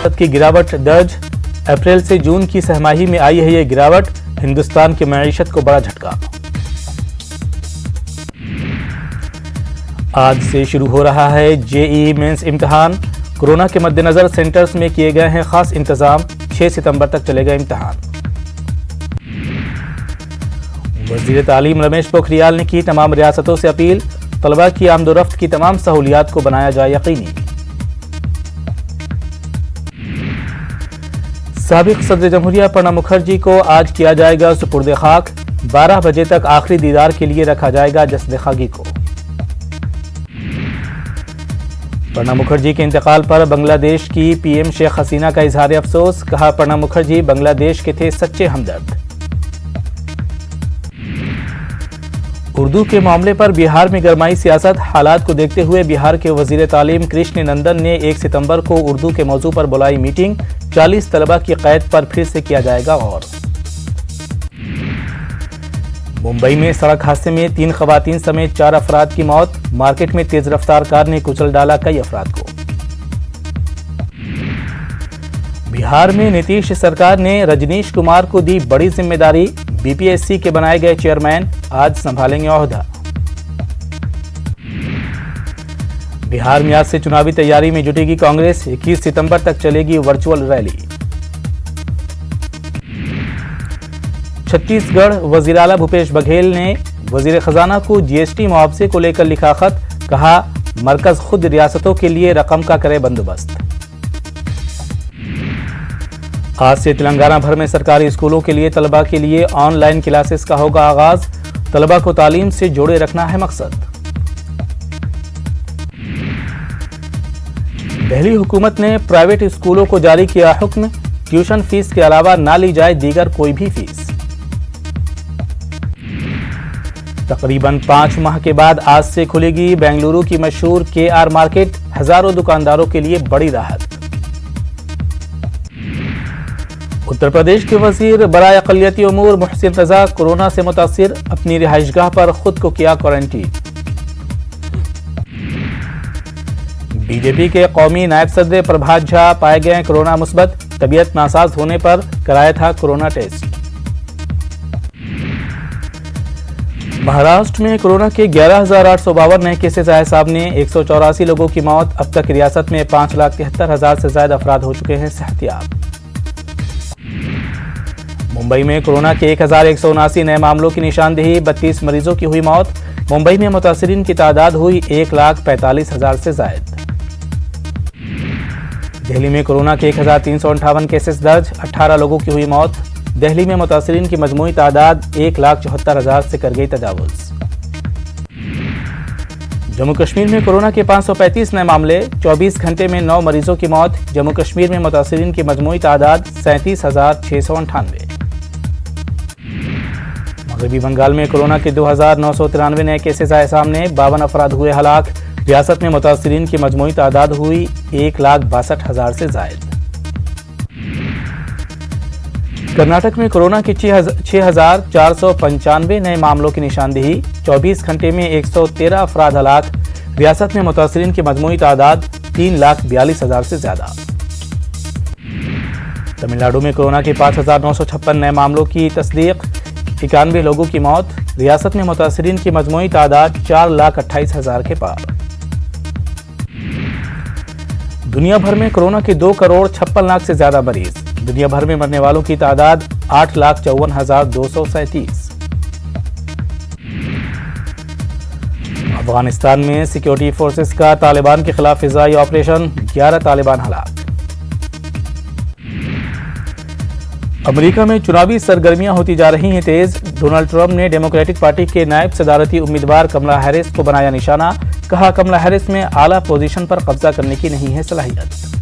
की गिरावट दर्ज। अप्रैल से जून की सहमाही में आई है ये गिरावट। हिंदुस्तान की मईशत को बड़ा झटका। आज से शुरू हो रहा है जेईई मेंस इम्तिहान। कोरोना के मद्देनजर सेंटर्स में किए गए हैं खास इंतजाम। 6 सितंबर तक चलेगा इम्तिहान। वजीर तालीम रमेश पोखरियाल ने की तमाम रियासतों से अपील। तलबा की आमदोरफ्त की तमाम सहूलियात को बनाया जाए यकीनी। साबिक सदर जमहूरिया प्रणब मुखर्जी को आज किया जाएगा सुपुर्द खाक। 12 बजे तक आखिरी दीदार के लिए रखा जाएगा जस्द खागी को। प्रणब मुखर्जी के इंतकाल पर बांग्लादेश की पीएम शेख हसीना का इजहार अफसोस। कहा, प्रणब मुखर्जी बांग्लादेश के थे सच्चे हमदर्द। उर्दू के मामले पर बिहार में गरमाई सियासत। हालात को देखते हुए बिहार के वजीर तालीम कृष्ण नंदन ने 1 सितंबर को उर्दू के मौजू पर बुलाई मीटिंग। 40 तलबा की कैद पर फिर से किया जाएगा गौर। मुंबई में सड़क हादसे में 3 खवातीन समेत 4 अफराद की मौत। मार्केट में तेज रफ्तार कार ने कुचल डाला कई अफराद को। बिहार में नीतीश सरकार ने रजनीश कुमार को दी बड़ी जिम्मेदारी। बीपीएससी के बनाए गए चेयरमैन आज संभालेंगे ओहदा। बिहार में आज से चुनावी तैयारी में जुटेगी कांग्रेस। 21 सितंबर तक चलेगी वर्चुअल रैली। छत्तीसगढ़ वजीर आला भूपेश बघेल ने वजीर खजाना को जीएसटी मुआवजे को लेकर लिखा खत। कहा, मरकज खुद रियासतों के लिए रकम का करे बंदोबस्त। आज से तेलंगाना भर में सरकारी स्कूलों के लिए तलबा के लिए ऑनलाइन क्लासेस का होगा आगाज। तलबा को तालीम से जोड़े रखना है मकसद। दिल्ली हुकूमत ने प्राइवेट स्कूलों को जारी किया हुक्म। ट्यूशन फीस के अलावा ना ली जाए दीगर कोई भी फीस। तकरीबन 5 माह के बाद आज से खुलेगी बेंगलुरु की मशहूर केआर मार्केट। हजारों दुकानदारों के लिए बड़ी राहत। उत्तर प्रदेश के वजीर बराए अक़लियती उमूर मोहसिन रजा कोरोना से मुतासिर। अपनी रिहाइशगाह पर खुद को किया क्वारंटीन। बीजेपी के कौमी नायब सदर प्रभात झा पाए गए कोरोना मुस्बत। तबीयत नासाज होने पर कराया था कोरोना टेस्ट। महाराष्ट्र में कोरोना के 11,852 नए केसेस आए सामने। 184 लोगों की मौत। अब तक रियासत में 5,73,000 से ज्यादा अफराद हो चुके हैं सेहतियाब। मुंबई में कोरोना के 1,179 नए मामलों की निशानदेही। 32 मरीजों की हुई मौत। मुंबई में मुतासिरीन की तादाद हुई 1,45,000 से ज्यादा। दिल्ली में कोरोना के 1,358 केसेस दर्ज। 18 लोगों की हुई मौत। दिल्ली में मुतासिरीन की मजमूई तादाद 1,74,000 से कर गई तजावुज। जम्मू कश्मीर में कोरोना के 535 नए मामले। 24 घंटे में 9 मरीजों की मौत। जम्मू कश्मीर में मुतासिरीन की मजमूई तादाद 37,698। मगरबी बंगाल में कोरोना के 2,993 नए केसेस आए सामने। 52 अफराद हुए हलाक। रियासत में मुतासिरीन की मजमूई तादाद हुई 1,62,000 से ज्यादा। कर्नाटक में कोरोना के 6,495 नए मामलों की निशानदेही। 24 घंटे में 113 अफराद हलाक। रियासत में मुतासिरीन की मजमूई तादाद 3,42,000 से ज्यादा। तमिलनाडु में कोरोना के 5,956 नए मामलों की तस्दीक। 91 लोगों की मौत। रियासत में मुतासिरीन की मजमूई तादाद 4,28,000 के पार। दुनिया भर में कोरोना के 2,56,00,000 से ज्यादा मरीज। दुनिया भर में मरने वालों की तादाद 8,54,237। अफगानिस्तान में सिक्योरिटी फोर्सेस का तालिबान के खिलाफ फिजाई ऑपरेशन। 11 तालिबान हलाक। अमेरिका में चुनावी सरगर्मियां होती जा रही हैं तेज। डोनाल्ड ट्रंप ने डेमोक्रेटिक पार्टी के नायब सदारती उम्मीदवार कमला हैरिस को बनाया निशाना। कहा, कमला हैरिस में आला पोजीशन पर कब्जा करने की नहीं है सलाहियत।